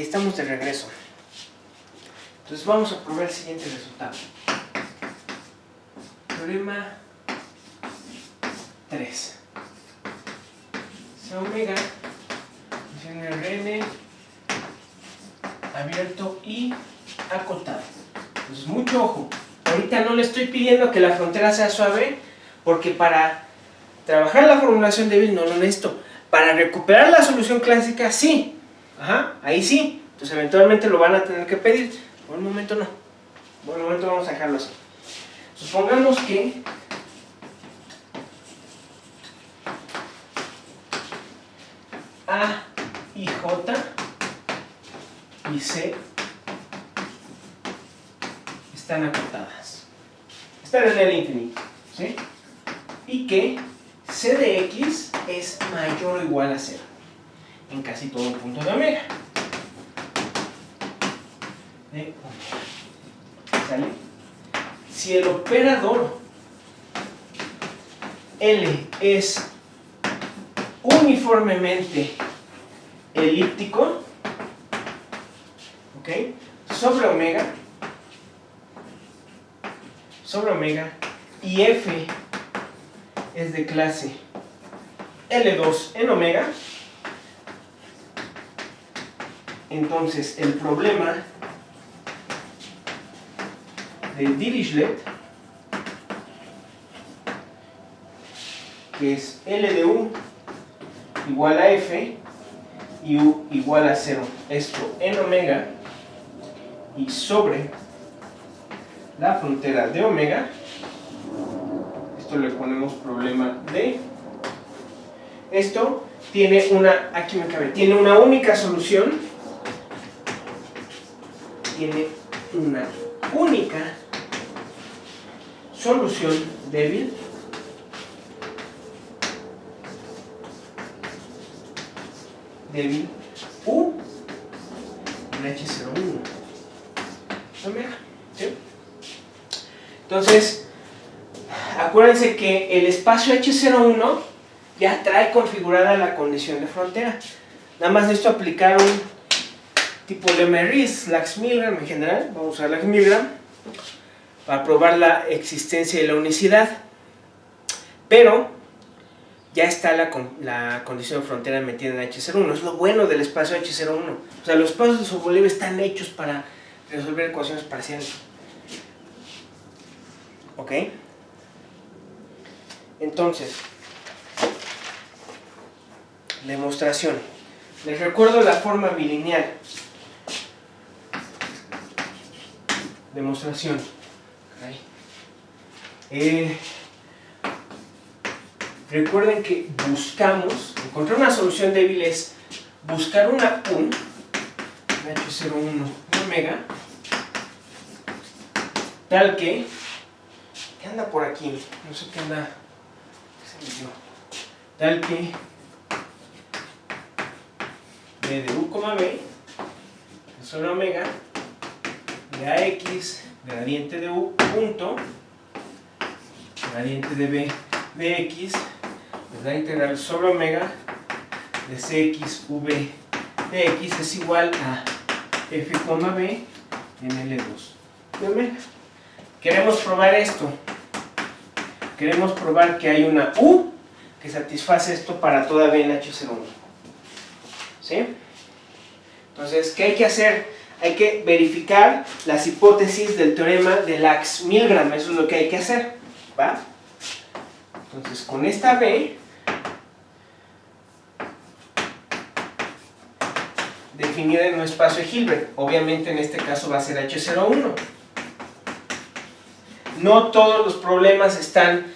estamos de regreso. Entonces vamos a probar el siguiente resultado. Teorema 3. C omega, función Rn abierto y acotado. Entonces mucho ojo. Ahorita no le estoy pidiendo que la frontera sea suave, porque para trabajar la formulación débil no lo necesito. Para recuperar la solución clásica, sí. Ajá, ahí sí. Entonces eventualmente lo van a tener que pedir. Por el momento no. Por el momento vamos a dejarlo así. Supongamos que A y J y C están acotadas. Están en el infinito, ¿sí? Y que C de X es mayor o igual a 0 en casi todo el punto de omega. De omega. ¿Sale? Si el operador L es uniformemente elíptico, ¿ok? Sobre omega, y F es de clase L2 en omega, entonces el problema de Dirichlet, que es L de U igual a F y U igual a 0, esto en omega y sobre la frontera de omega, esto le ponemos problema de, esto tiene una, aquí me cabe, tiene una única solución, débil, U en H01 omega, ¿sí? Entonces acuérdense que el espacio H01 ya trae configurada la condición de frontera. Nada más necesito aplicar un tipo Lemeris, Lax-Milgram en general. Vamos a usar Lax-Milgram para probar la existencia de la unicidad. Pero ya está la condición de frontera metida en H01. Es lo bueno del espacio H01. O sea, los espacios de Sobolev están hechos para resolver ecuaciones parciales. ¿Ok? Entonces, demostración. Les recuerdo la forma bilineal. Demostración. Recuerden que encontrar una solución débil es buscar una U de H01 de omega, tal que, ¿qué anda por aquí? No sé qué anda, ¿qué se metió? Tal que B de U, B sobre omega de AX gradiente de U punto gradiente de B de X, la integral sobre omega de Cx V de X es igual a F, B en L2 de omega. Queremos probar esto. Queremos probar que hay una U que satisface esto para toda B en H01. ¿Sí? Entonces, ¿qué hay que hacer? Hay que verificar las hipótesis del teorema de Lax-Milgram. Eso es lo que hay que hacer. ¿Va? Entonces, con esta B definida en un espacio de Hilbert, obviamente en este caso va a ser H01. No todos los problemas están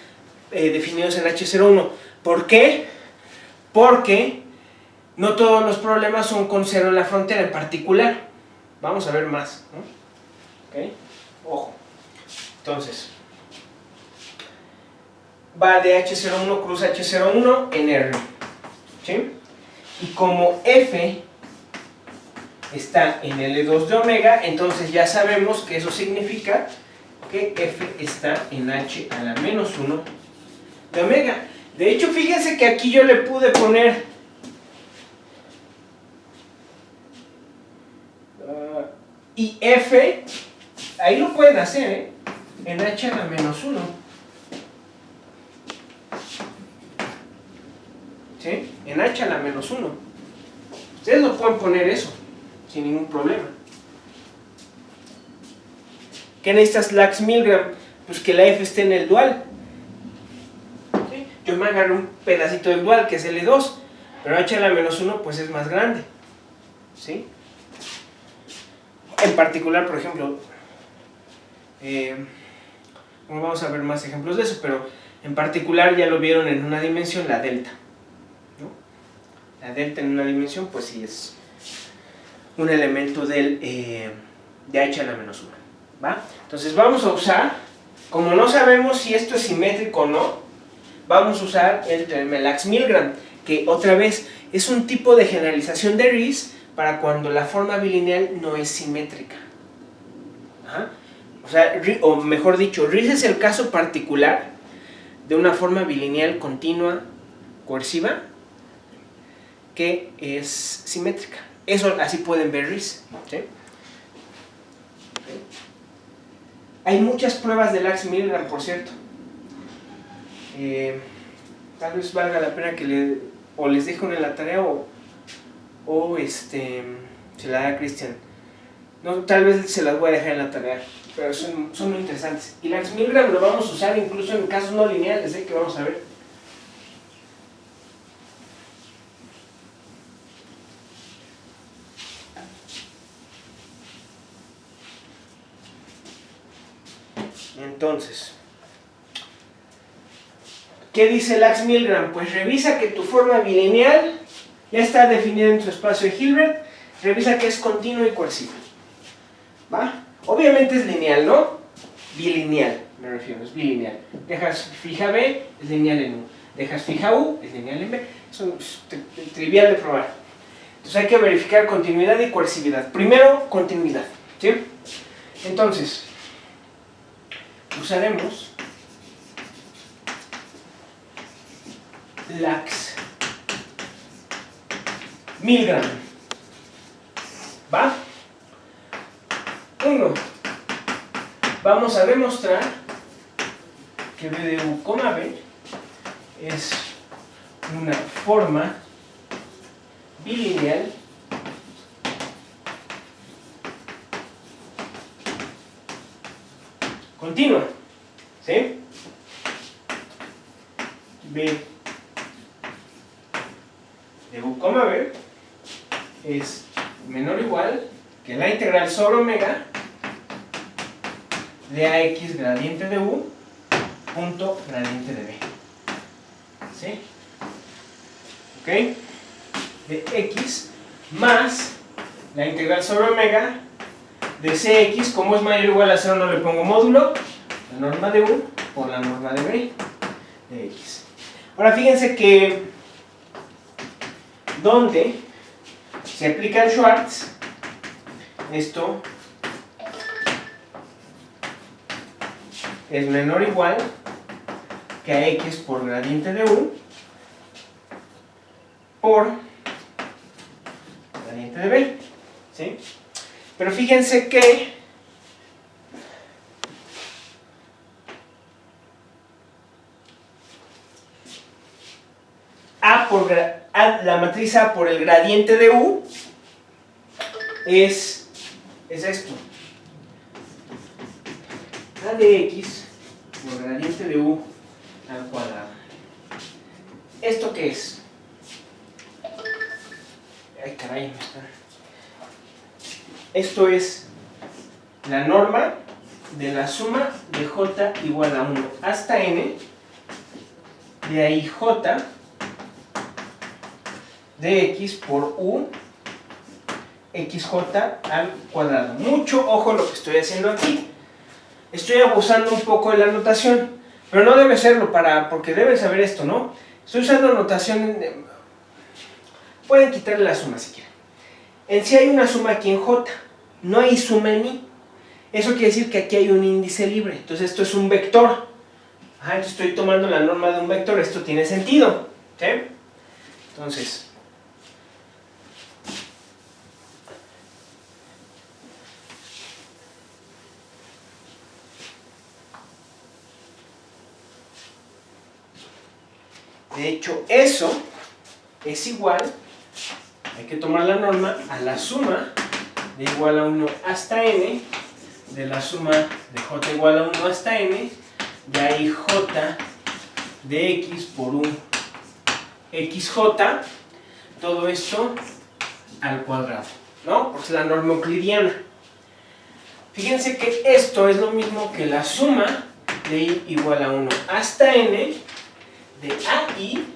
definidos en H01. ¿Por qué? Porque no todos los problemas son con 0 en la frontera en particular. Vamos a ver más, ¿no? ¿Okay? Ojo. Entonces, va de H01 cruza H01 en R. ¿Sí? Y como F está en L2 de omega, entonces ya sabemos que eso significa que F está en H a la menos 1 de omega. De hecho, fíjense que aquí yo le pude poner Y F, ahí lo pueden hacer, ¿eh? En h a la menos 1. ¿Sí? En h a la menos 1. Ustedes lo pueden poner eso, sin ningún problema. ¿Qué necesitas Lax-Milgram? Pues que la F esté en el dual. ¿Sí? Yo me agarré un pedacito del dual, que es L2, pero h a la menos 1 pues es más grande. ¿Sí? En particular, por ejemplo, vamos a ver más ejemplos de eso, pero en particular ya lo vieron en una dimensión, la delta, ¿no? La delta en una dimensión pues sí es un elemento de h a la menos 1, ¿va? Entonces vamos a usar, como no sabemos si esto es simétrico o no, vamos a usar el teorema de Lax-Milgram, que otra vez es un tipo de generalización de Riesz para cuando la forma bilineal no es simétrica. Ajá. O sea, o mejor dicho, Riesz es el caso particular de una forma bilineal continua coerciva que es simétrica. Eso así pueden ver Riesz, ¿sí? Hay muchas pruebas de Lax-Milgram, por cierto. Tal vez valga la pena que les dejo en la tarea o se la da Cristian. No, tal vez se las voy a dejar en la tarea, pero son muy interesantes. Y Lax-Milgram lo vamos a usar incluso en casos no lineales, que vamos a ver. Entonces, ¿qué dice Lax-Milgram? Pues revisa que tu forma bilineal ya está definida en tu espacio de Hilbert, revisa que es continua y coerciva. ¿Va? Obviamente es lineal, ¿no? Bilineal, me refiero, es bilineal. Dejas fija B, es lineal en U. Dejas fija U, es lineal en B. Eso es trivial de probar. Entonces hay que verificar continuidad y coercividad. Primero, continuidad, ¿sí? Entonces, usaremos Lax-Milgram. ¿Va? 1. Vamos a demostrar que B de U, B es una forma bilineal continua, ¿sí? B de U, B es menor o igual que la integral sobre omega de AX gradiente de U punto gradiente de B. ¿Sí? ¿Ok? De X más la integral sobre omega de CX, como es mayor o igual a 0 no le pongo módulo, la norma de U por la norma de B de X. Ahora fíjense que donde se aplica el Schwartz, esto es menor o igual que a X por gradiente de U por gradiente de B, ¿sí? Pero fíjense que la matriz A por el gradiente de U es esto. A de X por gradiente de U al cuadrado. ¿Esto qué es? Ay, caray, me está. Esto es la norma de la suma de J igual a 1 hasta N, de ahí J de X por U XJ al cuadrado. Mucho ojo lo que estoy haciendo aquí. Estoy abusando un poco de la notación, pero no debe serlo porque deben saber esto, ¿no? Estoy usando notación. Pueden quitarle la suma si quieren. En sí hay una suma aquí en J, no hay suma en I. Eso quiere decir que aquí hay un índice libre. Entonces esto es un vector. Ajá, estoy tomando la norma de un vector. Esto tiene sentido, ¿sí? Entonces, De hecho, eso es igual, hay que tomar la norma, a la suma de igual a 1 hasta n, de la suma de j igual a 1 hasta n, de ahí j de x por un xj, todo esto al cuadrado, ¿no? Porque es la norma euclidiana. Fíjense que esto es lo mismo que la suma de i igual a 1 hasta n de ai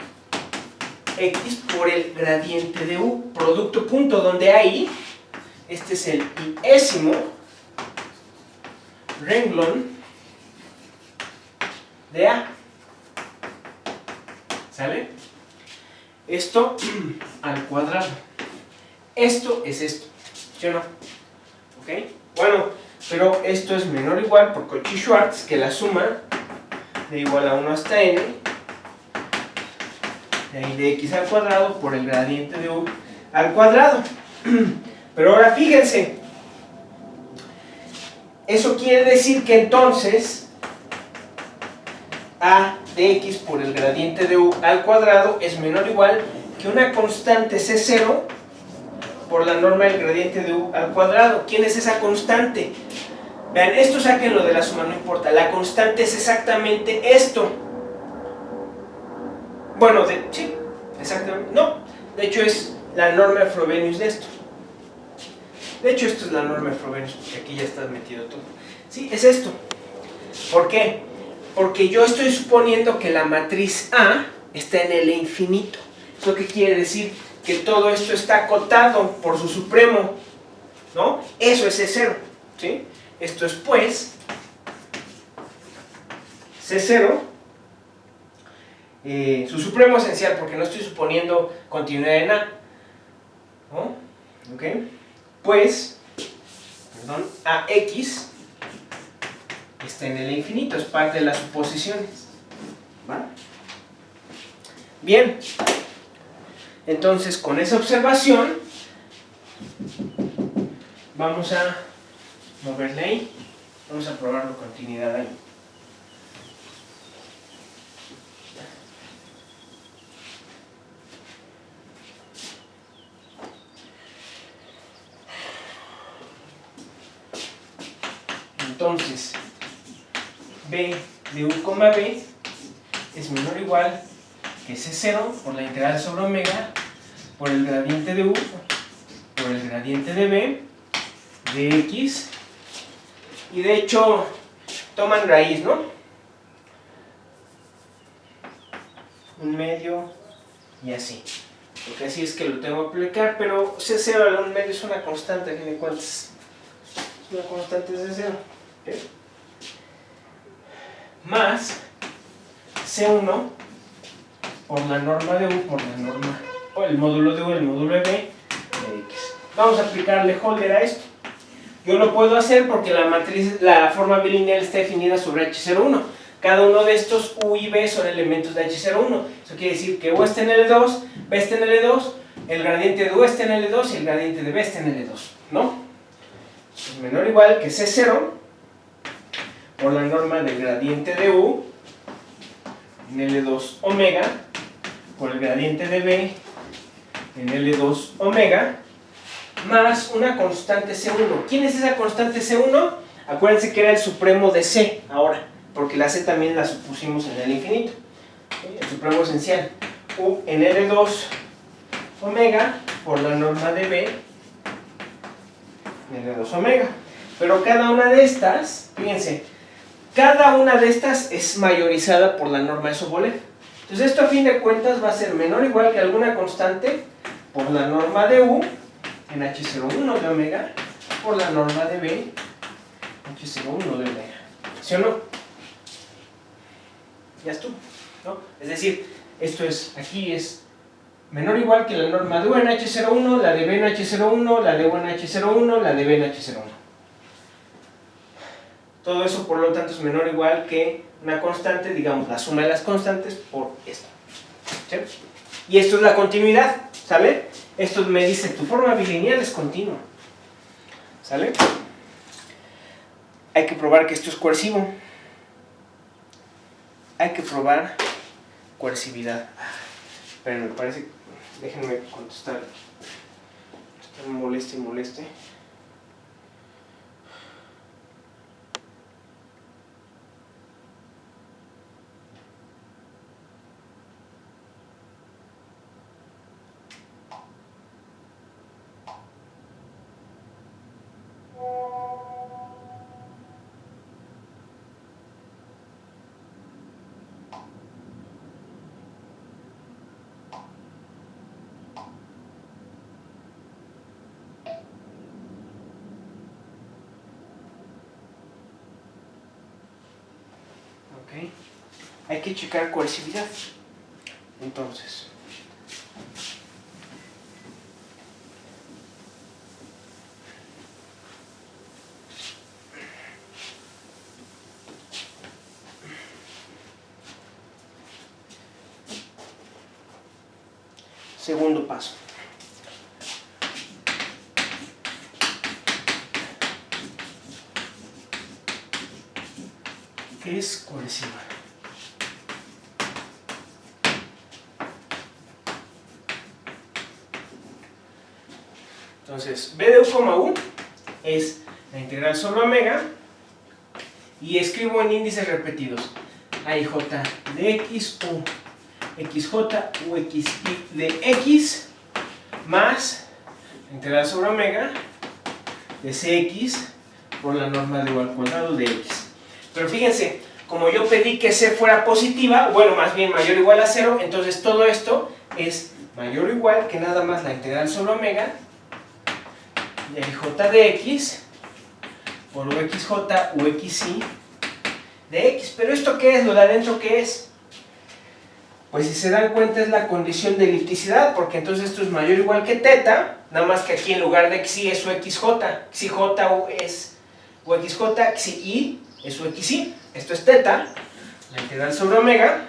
x por el gradiente de u, producto punto, donde ai, este es el iésimo renglón de a. ¿Sale? Esto al cuadrado. Esto es esto, ¿sí o no? ¿Ok? Bueno, pero esto es menor o igual por Cauchy-Schwarz que la suma de igual a 1 hasta n de ahí de x al cuadrado por el gradiente de u al cuadrado. Pero ahora fíjense, eso quiere decir que entonces a de x por el gradiente de u al cuadrado es menor o igual que una constante c0 por la norma del gradiente de u al cuadrado. ¿Quién es esa constante? Vean, esto sáquenlo de la suma, no importa. La constante es exactamente esto. Bueno, sí, exactamente. No, de hecho es la norma de Frobenius de esto. De hecho esto es la norma de Frobenius, porque aquí ya está metido todo. Sí, es esto. ¿Por qué? Porque yo estoy suponiendo que la matriz A está en el infinito. ¿Eso qué quiere decir? Que todo esto está acotado por su supremo, ¿no? Eso es C0, ¿sí? Esto es, pues, C0, su supremo esencial, porque no estoy suponiendo continuidad en A, ¿no? ¿Ok? Pues, perdón, AX está en el infinito, es parte de las suposiciones, ¿vale? Bien, entonces con esa observación vamos a moverle ahí, vamos a probar la continuidad ahí. Entonces, b de u, b es menor o igual que C0 por la integral sobre omega por el gradiente de u por el gradiente de b de x, y de hecho toman raíz, ¿no? Un medio y así, porque así es que lo tengo que aplicar, pero C0 a la un medio es una constante, a fin de cuentas es una constante de C0, ¿okay? Más C1 por la norma de u por la norma, o el módulo de u, el módulo de b de x. Vamos a aplicarle Holder a esto. Yo lo puedo hacer porque la matriz, la forma bilineal está definida sobre H01. Cada uno de estos u y b son elementos de H01. Eso quiere decir que u está en L2, b está en L2, el gradiente de u está en L2 y el gradiente de b está en L2, ¿no? Es menor o igual que C0 por la norma del gradiente de u en L2 omega por el gradiente de b en L2 omega más una constante C1. ¿Quién es esa constante C1? Acuérdense que era el supremo de C ahora, porque la C también la supusimos en el infinito. El supremo esencial. U en L2 omega por la norma de B en L2 omega. Pero cada una de estas, fíjense, cada una de estas es mayorizada por la norma de Sobolev. Entonces esto a fin de cuentas va a ser menor o igual que alguna constante por la norma de U en H01 de omega por la norma de B H01 de omega. ¿Sí o no? Ya estuvo, ¿no? Es decir, esto es, aquí es menor o igual que la norma de U en H01, la de B en H01, la de U en H01, la de B en H01. Todo eso, por lo tanto, es menor o igual que una constante, digamos, la suma de las constantes por esto. ¿Sí? Y esto es la continuidad, ¿sale? Esto me dice, tu forma bilineal es continua. ¿Sale? Hay que probar que esto es coercivo. Hay que probar coercividad. Pero me parece, déjenme contestar. Está moleste y moleste. Okay. Hay que checar coercividad. Entonces, segundo paso. ¿Qué es coerciva? Entonces, B de U, es la integral sobre omega, y escribo en índices repetidos AIJ de X, U, XJ, UXI de X, más la integral sobre omega de CX por la norma de U al cuadrado de X. Pero fíjense, como yo pedí que C fuera positiva, bueno, más bien mayor o igual a 0, entonces todo esto es mayor o igual que nada más la integral sobre omega de J de X por UXJ, UXI de X. ¿Pero esto qué es? ¿Lo de adentro qué es? Pues si se dan cuenta es la condición de elipticidad, porque entonces esto es mayor o igual que teta, nada más que aquí en lugar de XI es UXJ, XIJ es UXJ, XI es UXI. Esto es teta, la integral sobre omega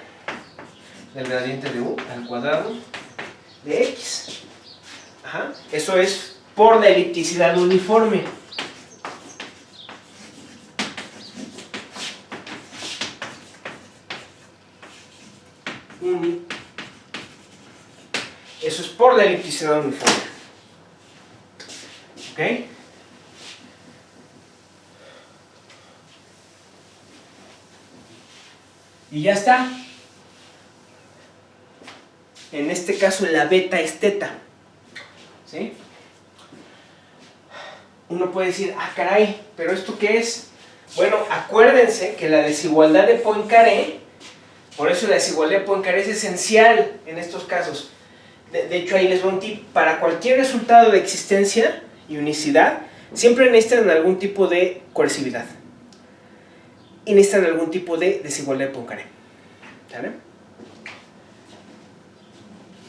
del gradiente de U al cuadrado de X. Ajá. Eso es por la elipticidad uniforme. Eso es por la elipticidad uniforme. ¿Ok? Y ya está. En este caso la beta es teta. ¿Sí? Uno puede decir, ah caray, ¿pero esto qué es? Bueno, acuérdense que la desigualdad de Poincaré, por eso la desigualdad de Poincaré es esencial en estos casos. De hecho, ahí les doy un tip. Para cualquier resultado de existencia y unicidad, siempre necesitan algún tipo de coercividad. Y necesitan algún tipo de desigualdad de Poincaré. ¿Sale?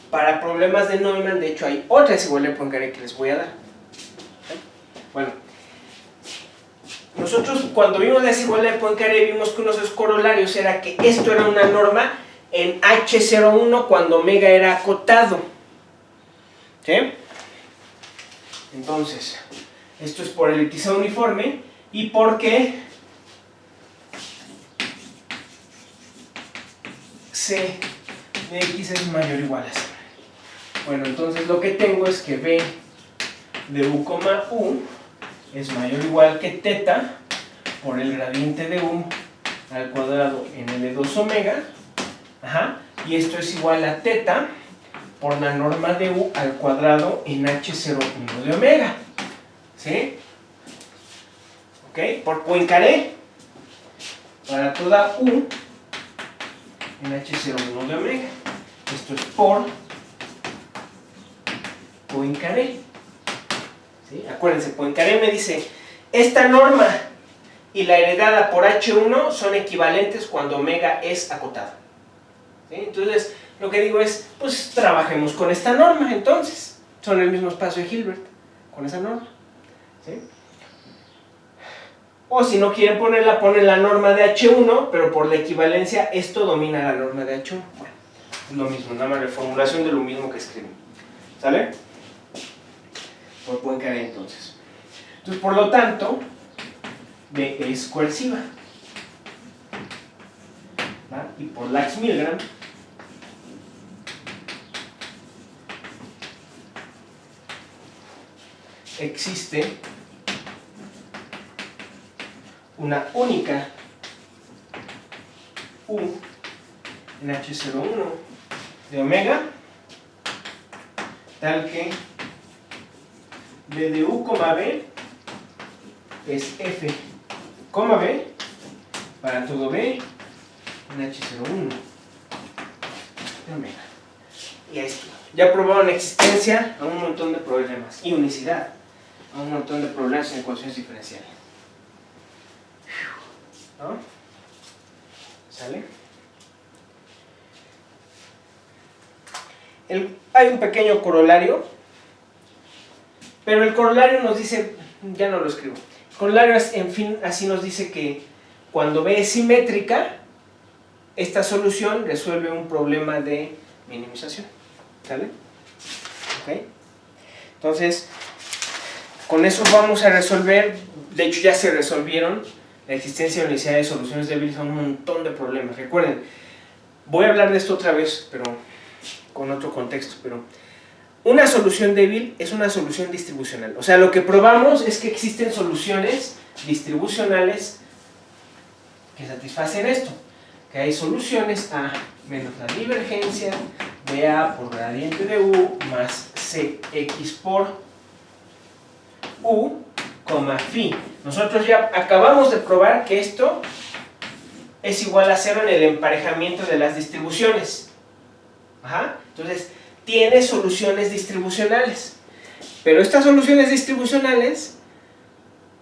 Para problemas de Neumann, de hecho, hay otra desigualdad de Poincaré que les voy a dar. ¿Sí? Bueno, nosotros cuando vimos la desigualdad de Poincaré vimos que uno de los corolarios era que esto era una norma en H01 cuando omega era acotado. ¿Sí? Entonces, esto es por elipticidad uniforme y porque C de X es mayor o igual a 0. Bueno, entonces lo que tengo es que B de U, es mayor o igual que teta por el gradiente de U al cuadrado en L2 omega. Ajá, y esto es igual a teta por la norma de U al cuadrado en H01 de omega. ¿Sí? ¿Ok? Por Poincaré, para toda U en H01 de omega. Esto es por Poincaré. ¿Sí? Acuérdense, Poincaré me dice, esta norma y la heredada por H1 son equivalentes cuando omega es acotado. ¿Sí? Entonces, lo que digo es, pues trabajemos con esta norma, entonces. Son el mismo espacio de Hilbert, con esa norma. ¿Sí? O si no quieren ponerla, ponen la norma de H1, pero por la equivalencia esto domina la norma de H1. Bueno, es lo mismo, nada más reformulación de lo mismo que escribí. ¿Sale? Por Poincaré entonces. Entonces, por lo tanto, B es coerciva. ¿Va? Y por Lax-Milgram, existe una única U en H01 de omega, tal que B de U, B es F, B para todo B en H01 de omega. Y ahí está. Ya probaron existencia a un montón de problemas y unicidad a un montón de problemas en ecuaciones diferenciales. ¿No? ¿Sale? Hay un pequeño corolario, pero el corolario nos dice, ya no lo escribo, el corolario es, en fin, así nos dice que cuando B es simétrica, esta solución resuelve un problema de minimización. ¿Sale? ¿Ok? Entonces, con eso vamos a resolver, de hecho ya se resolvieron la existencia y unicidad de soluciones débiles a un montón de problemas. Recuerden, voy a hablar de esto otra vez, pero con otro contexto, pero una solución débil es una solución distribucional. O sea, lo que probamos es que existen soluciones distribucionales que satisfacen esto, que hay soluciones A menos la divergencia de A por gradiente de U más CX por U, phi. Nosotros ya acabamos de probar que esto es igual a 0 en el emparejamiento de las distribuciones. Ajá. Entonces, tiene soluciones distribucionales. Pero estas soluciones distribucionales,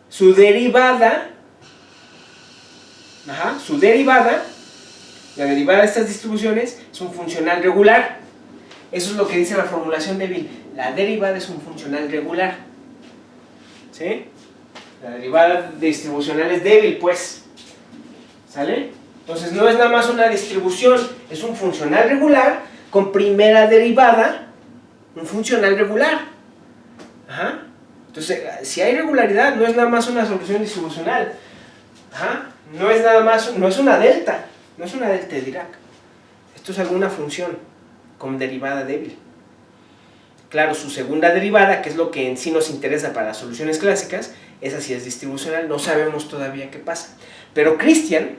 su derivada, la derivada de estas distribuciones es un funcional regular. Eso es lo que dice la formulación débil. La derivada es un funcional regular. ¿Sí? La derivada distribucional es débil, pues. ¿Sale? Entonces no es nada más una distribución, es un funcional regular con primera derivada, un funcional regular. Ajá. Entonces, si hay regularidad, no es nada más una solución distribucional. Ajá. No es nada más, no es una delta, no es una delta de Dirac. Esto es alguna función con derivada débil. Claro, su segunda derivada, que es lo que en sí nos interesa para las soluciones clásicas, esa sí es distribucional, no sabemos todavía qué pasa. Pero Christian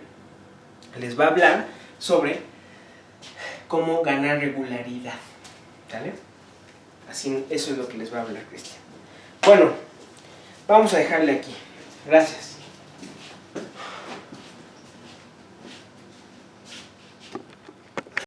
les va a hablar sobre cómo ganar regularidad. ¿Sale? Así, eso es lo que les va a hablar Christian. Bueno, vamos a dejarle aquí. Gracias.